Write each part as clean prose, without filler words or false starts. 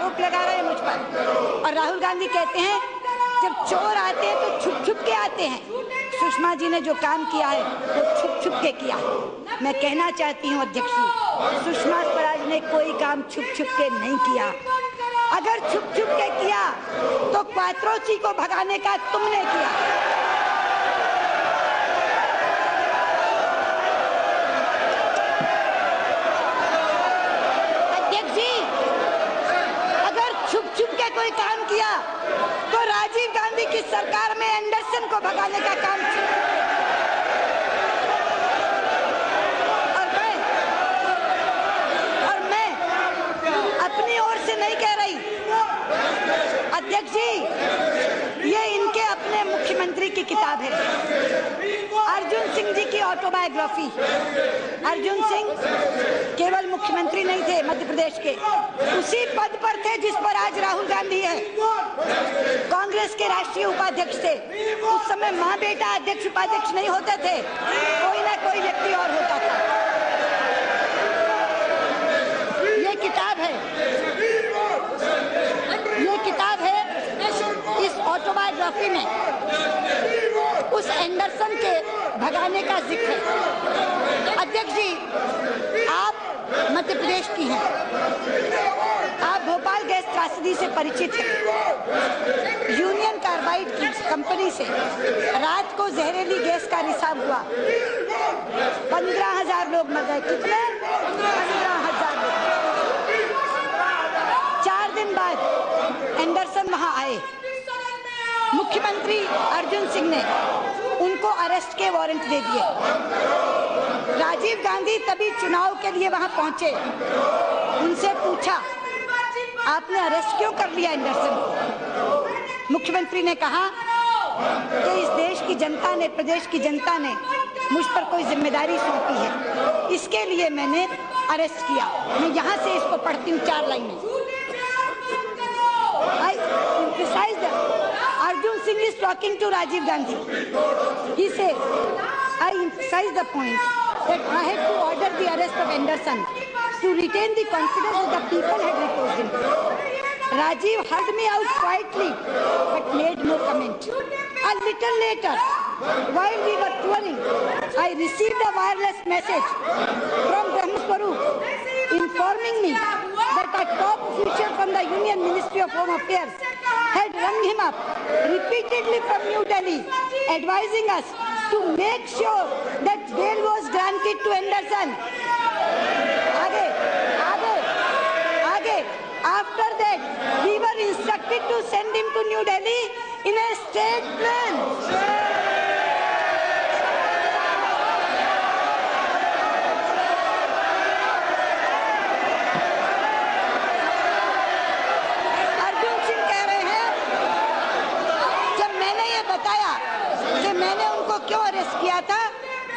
आरोप लगा रहे हैं मुझ पर। और राहुल गांधी कहते हैं जब चोर आते हैं तो छुप छुप के आते हैं। सुषमा जी ने जो काम किया है वो छुप छुप के किया है। मैं कहना चाहती हूँ अध्यक्ष जी, सुषमा स्वराज ने कोई काम छुप छुप के नहीं किया। अगर छुप छुप के किया तो क्वात्रोची को भगाने का तुमने किया। अध्यक्ष जी, अगर छुप छुप के कोई काम किया तो राजीव गांधी की सरकार में एंडरसन को भगाने का काम और मैं अपनी ओर से नहीं कह रही अध्यक्ष जी, ये इनके अपने मुख्यमंत्री की किताब है, अर्जुन सिंह जी की ऑटोबायोग्राफी। अर्जुन सिंह केवल मुख्यमंत्री नहीं थे मध्य प्रदेश के, उसी पद पर थे जिस पर आज राहुल गांधी है। कांग्रेस के राष्ट्रीय उपाध्यक्ष थे। उस समय माँ बेटा अध्यक्ष उपाध्यक्ष नहीं होते थे, कोई ना कोई व्यक्ति और होता था। ये किताब है, ये किताब है। इस ऑटोबायोग्राफी में उस एंडरसन के भगाने का जिक्र है। अध्यक्ष जी, आप मध्य प्रदेश की हैं, आप भोपाल गैस त्रासदी से परिचित हैं। यूनियन कार्बाइड की कंपनी से रात को जहरीली गैस का रिसाव हुआ, 15,000 लोग मर गए। कितने? 15,000 लोग। 4 दिन बाद एंडरसन वहां आए। मुख्यमंत्री अर्जुन सिंह ने उनको अरेस्ट के वारंट दे दिए। राजीव गांधी तभी चुनाव के लिए वहां पहुंचे। उनसे पूछा, आपने अरेस्ट क्यों कर लिया एंडरसन को? मुख्यमंत्री ने कहा कि इस देश की जनता ने, प्रदेश की जनता ने मुझ पर कोई जिम्मेदारी सौंपी है, इसके लिए मैंने अरेस्ट किया। मैं यहाँ से इसको पढ़ती हूँ 4 लाइनें। I emphasize that Arjun Singh is talking to Rajiv Gandhi. He says, I emphasize the point that I had to order the arrest of Anderson to retain the confidence that the people had reposed in. Rajiv heard me out quietly but made no comment. A little later, while we were touring, I received a wireless message from Brahmaswarup informing me that a top official from the Union Ministry of Home Affairs had rung him up repeatedly from New Delhi, advising us to make sure that bail was granted to Anderson. After that, we were instructed to send him to New Delhi in a state plane. Arjun Singh कह रहे हैं, जब मैंने ये बताया कि मैंने उनको क्यों अरेस्ट किया था,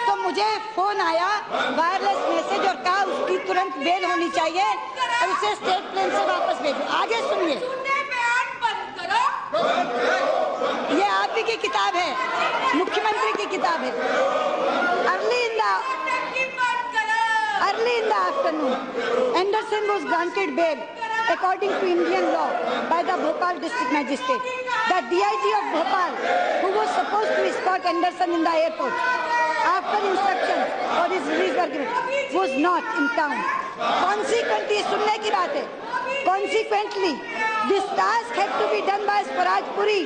तो मुझे फोन आया, वायरलेस मैसेज, और कहा उसकी तुरंत बेल होनी चाहिए और उसे स्टेट प्लेन से वापस भेजो। आगे सुनिए, ये आप ही की किताब है, मुख्यमंत्री की किताब है। Early in the afternoon, Anderson was granted bail according to Indian law by the Bhopal district magistrate. The DIG of Bhopal, who was supposed to escort Anderson in the airport after instructions for his release were given, was not in town. Consequently, सुनने की बात है, consequently, this task had to be done by Swaraj Puri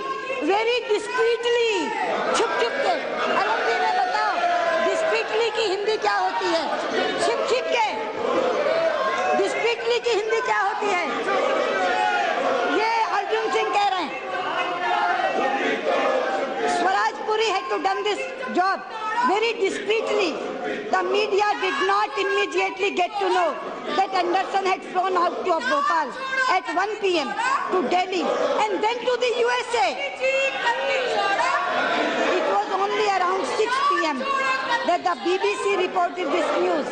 very discreetly, छुप छुप के। अरुण जी ने बताओ discreetly की हिंदी क्या होती है? छिप छिप के। discreetly की हिंदी क्या होती है? ये अर्जुन सिंह कह रहे हैं। Swaraj Puri had to done this job very discreetly. The media did not immediately get to know that Anderson had flown out of Bhopal at 1 p.m. to Delhi and then to the USA. It was only around 6 p.m. that the BBC reported this news,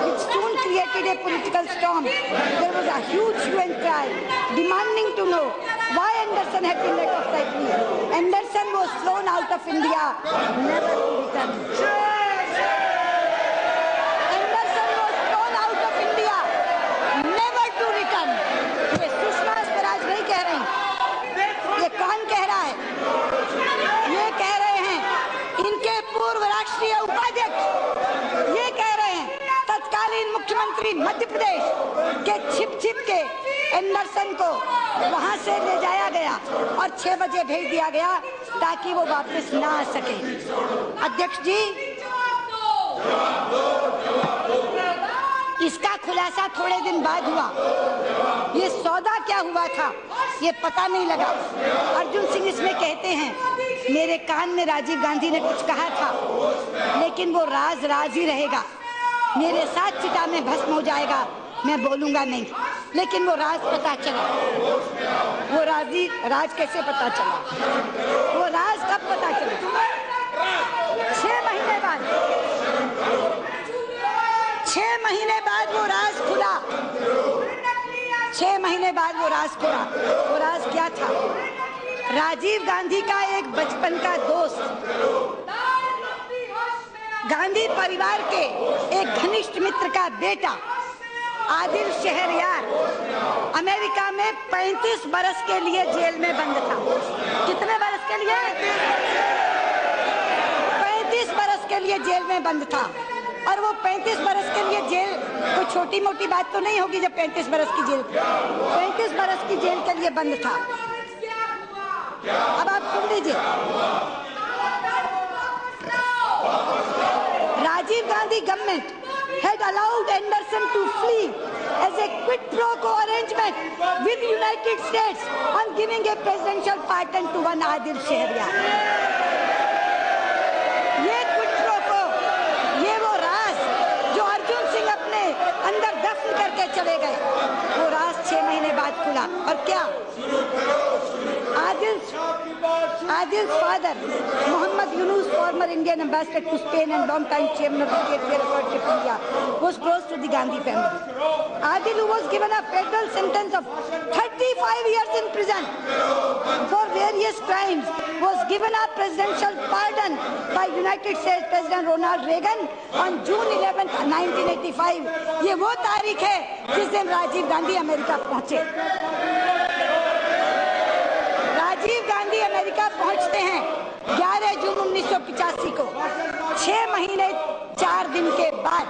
which soon created a political storm. There was a huge hue and cry demanding to know why Anderson had been let off lightly. Anderson was flown out of India, never to return. Anderson was flown out of India, never to return. ये सुषमा स्वराज कि मध्य प्रदेश के छिप के Anderson को वहां से ले जाया गया और 6 बजे भेज दिया गया ताकि वो वापस ना आ सके। अध्यक्ष जी, इसका खुलासा थोड़े दिन बाद हुआ। ये सौदा क्या हुआ था ये पता नहीं लगा। अर्जुन सिंह इसमें कहते हैं मेरे कान में राजीव गांधी ने कुछ कहा था, लेकिन वो राज राज ही रहेगा। मेरे साथ चिता में भस्म हो जाएगा, मैं बोलूंगा नहीं, लेकिन वो राज पता चला। वो राज कैसे पता चला? वो राज कब पता चला? 6 महीने बाद। 6 महीने बाद वो राज खुला। 6 महीने बाद वो राज खुला। वो राज क्या था? राजीव गांधी का एक बचपन का दोस्त, गांधी परिवार के एक घनिष्ठ मित्र का बेटा आदिल शहरयार अमेरिका में 35 बरस के लिए जेल में बंद था। कितने बरस के लिए? 35 बरस के लिए जेल में बंद था। और वो 35 बरस के लिए जेल कोई छोटी मोटी बात तो नहीं होगी जब 35 बरस की जेल, 35 बरस की जेल के लिए बंद था। अब आप सुन लीजिए, Rajiv Gandhi government had allowed Anderson to flee as a quid pro quo arrangement with United States on giving a presidential pardon to one Adil Shehryar. ये quid pro quo, ये वो राज जो अर्जुन सिंह अपने अंदर दफन करके चले गए, वो राज 6 महीने बाद खुला। और क्या? Adil's father, Muhammad Yunus, former Indian ambassador to Spain and long-time chairman of the State Welfare of India, was close to the Gandhi family. Adil, who was given a federal sentence of 35 years in prison for various crimes, was given a presidential pardon by United States President Ronald Reagan on June 11, 1985. ये वो तारीख है जिस दिन Rajiv Gandhi America पहुंचे। Rajiv Gandhi America पहुंचते हैं 11 जून 1985 को। 6 महीने 4 दिन के बाद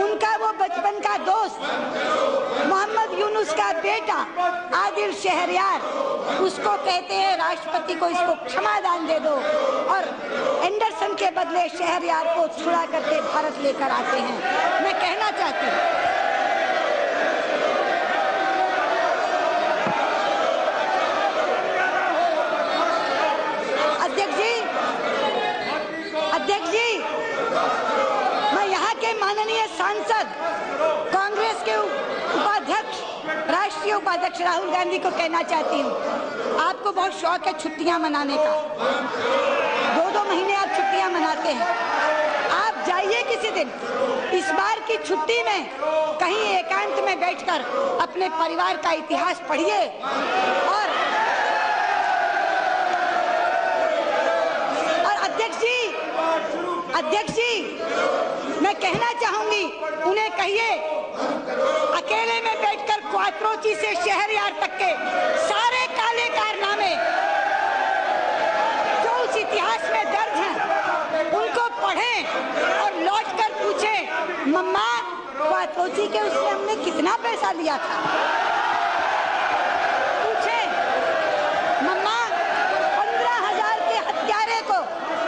उनका वो बचपन का दोस्त मोहम्मद यूनुस का बेटा आदिल शहरयार, उसको कहते हैं राष्ट्रपति को इसको क्षमादान दे दो, और एंडरसन के बदले शहरयार को छुड़ा करके भारत लेकर आते हैं। मैं कहना चाहती हूँ, अध्यक्ष जी, मैं यहाँ के माननीय सांसद कांग्रेस के उपाध्यक्ष, राष्ट्रीय उपाध्यक्ष राहुल गांधी को कहना चाहती हूँ, आपको बहुत शौक है छुट्टियां मनाने का। 2-2 महीने आप छुट्टियां मनाते हैं। आप जाइए किसी दिन, इस बार की छुट्टी में कहीं एकांत में बैठकर अपने परिवार का इतिहास पढ़िए। और अध्यक्ष जी, मैं कहना चाहूंगी, उन्हें कहिए अकेले में बैठकर क्वात्रोची से शहरयार तक के सारे काले कारनामे जो उस इतिहास में दर्ज हैं उनको पढ़ें और लौटकर पूछें, मम्मा क्वात्रोची के उसने हमने कितना पैसा लिया था? पूछें, मम्मा 15,000 के हत्यारे को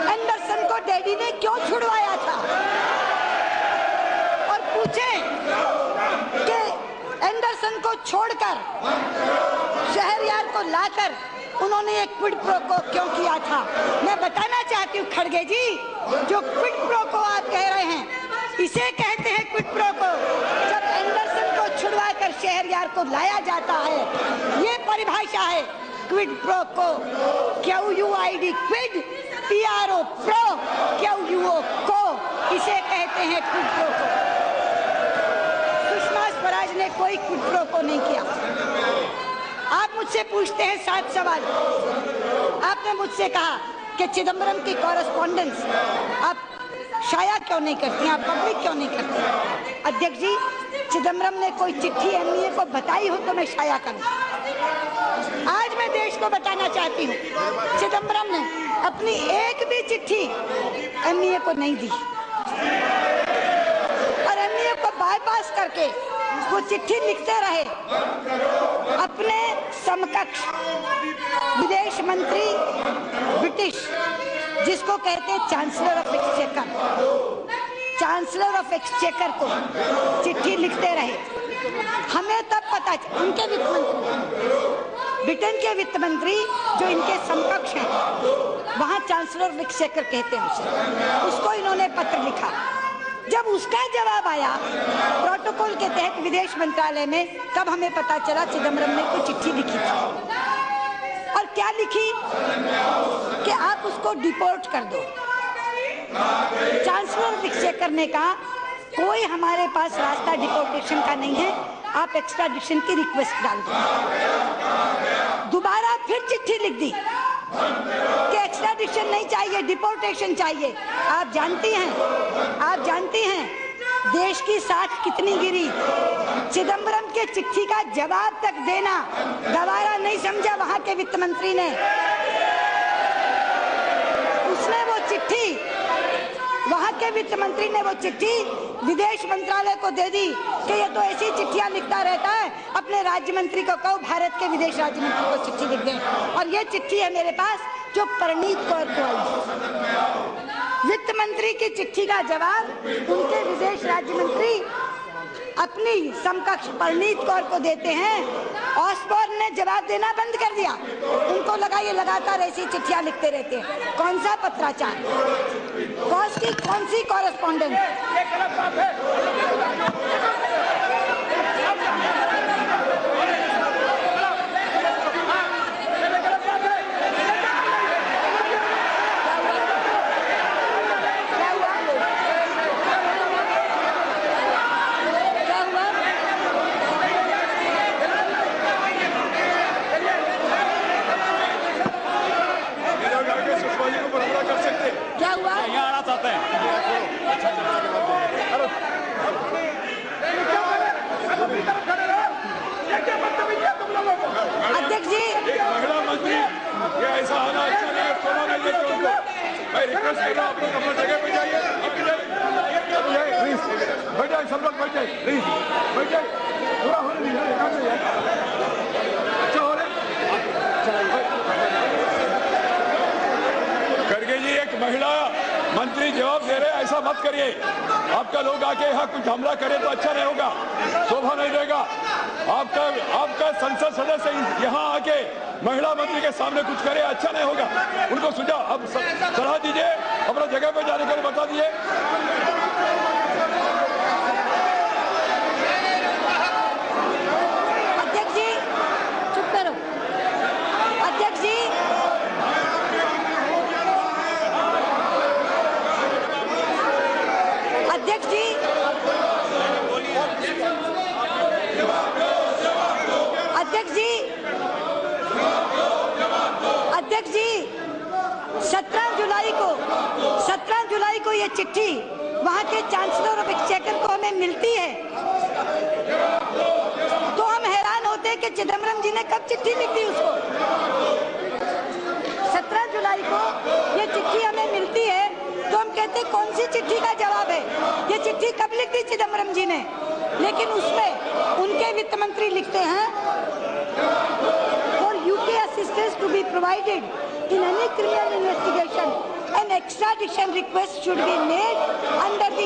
एंडरसन को डैडी ने क्यों छुड़वाया था? और पूछें कि एंडरसन को छोड़कर शहरयार को लाकर उन्होंने एक क्विड प्रो को क्यों किया था? मैं बताना चाहती हूँ खड़गे जी, जो क्विड प्रो को आप कह रहे हैं, इसे कहते हैं क्विड प्रो को। जब एंडरसन को छुड़वा कर शहरयार को लाया जाता है, ये परिभाषा है quid pro quo. QUID quid, PRO pro, QUO quo, इसे कहते हैं क्विड प्रो को। सुषमा स्वराज ने कोई क्विड प्रो को नहीं किया। आप मुझसे पूछते हैं 7 सवाल। आपने मुझसे कहा कि चिदम्बरम की कॉरेस्पॉन्डेंस आप शाया क्यों नहीं करती, आप पब्लिक क्यों नहीं करती? अध्यक्ष जी, चिदम्बरम ने कोई चिट्ठी एमईए को बताई हो तो मैं शाया करूं। आज मैं देश को बताना चाहती हूँ, चिदम्बरम ने अपनी एक भी चिट्ठी एमईए को नहीं दी, और एमईए को बाईपास करके वो चिट्ठी लिखते रहे अपने समकक्ष विदेश मंत्री ब्रिटिश, जिसको कहते हैं chancellor of exchequer, chancellor of exchequer को चिट्ठी लिखते रहे। हमें तब पता चला, उनके वित्त मंत्री, ब्रिटेन के वित्त मंत्री जो इनके समकक्ष हैं, वहां चांसलर ऑफ एक्सचेकर कहते हैं उसे, उसको इन्होंने पत्र लिखा। जब उसका जवाब आया प्रोटोकॉल के तहत विदेश मंत्रालय में, तब हमें पता चला चिदम्बरम ने कोई चिट्ठी लिखी थी। और क्या लिखी कि आप उसको डिपोर्ट कर दो। चांसलर ऑफ एक्सचेकर ने कहा कोई हमारे पास रास्ता डिपोर्टेशन का नहीं है, आप एक्स्ट्राडिशन की रिक्वेस्ट डाल दो। दोबारा फिर चिट्ठी लिख दी कि एक्स्ट्राडिशन नहीं चाहिए, डिपोर्टेशन चाहिए। आप जानती हैं देश की साख कितनी गिरी। चिदम्बरम के चिट्ठी का जवाब तक देना गवारा नहीं समझा वहां के वित्त मंत्री ने। उसने वो चिट्ठी, वहां के वित्त मंत्री ने वो चिट्ठी विदेश मंत्रालय को दे दी कि ये तो ऐसी चिट्ठियां लिखता रहता है, अपने राज्य मंत्री को कहो भारत के विदेश राज्य मंत्री को चिट्ठी लिख दें। और ये चिट्ठी है मेरे पास जो परनीत कौर को आई। वित्त मंत्री की चिट्ठी का जवाब उनके विदेश राज्य मंत्री अपनी समकक्ष परनीत कौर को देते हैं। ऑसबॉर्न ने जवाब देना बंद कर दिया, उनको लगा ये लगातार ऐसी चिट्ठियां लिखते रहते हैं। कौन सा पत्राचार, कौन सी कॉरेस्पॉन्डेंस। क्या हुआ? यहाँ आना चाहते हैं। अध्यक्ष जी, महिला मंत्री ये ऐसा होना अच्छा नहीं है, सोना नहीं लेते उनको। मैं रिक्वेस्ट कर रहा हूँ, आप लोग अपनी जगह पे जाइए, प्लीज बैठ जाइए, सब लोग बैठ जाइए, प्लीज बैठ जाइए, पूरा होने दीजिए, अच्छा हो रहा है। खड़गे जी, एक महिला मंत्री जवाब दे रहे, ऐसा मत करिए। आपका लोग आके यहाँ कुछ हमला करे तो अच्छा नहीं होगा, शोभा नहीं देगा। आपका संसद सदस्य यहाँ आके महिला मंत्री के सामने कुछ करे, अच्छा नहीं होगा। उनको सुझाव अब सलाह दीजिए, अपना जगह पे जाने के लिए बता दीजिए। अध्यक्ष जी चुप करो। अध्यक्ष जी, अध्यक्ष जी, अध्यक्ष जी, अध्यक्ष जी, 17 जुलाई को ये चिट्ठी वहां के चांसलर ऑफ एक्सचेकर को हमें मिलती है, तो हम हैरान होते हैं कि चिदम्बरम जी ने कब चिट्ठी लिख दी उसको। 17 जुलाई को ये चिट्ठी हमें मिलती है, तो हम कहते हैं कौन सी चिट्ठी का जवाब है, ये चिट्ठी कब लिख दी चिदम्बरम जी ने। लेकिन उसमें उनके वित्त मंत्री लिखते हैं for UK assistance to be provided in any criminal investigation and extradition request should be made under the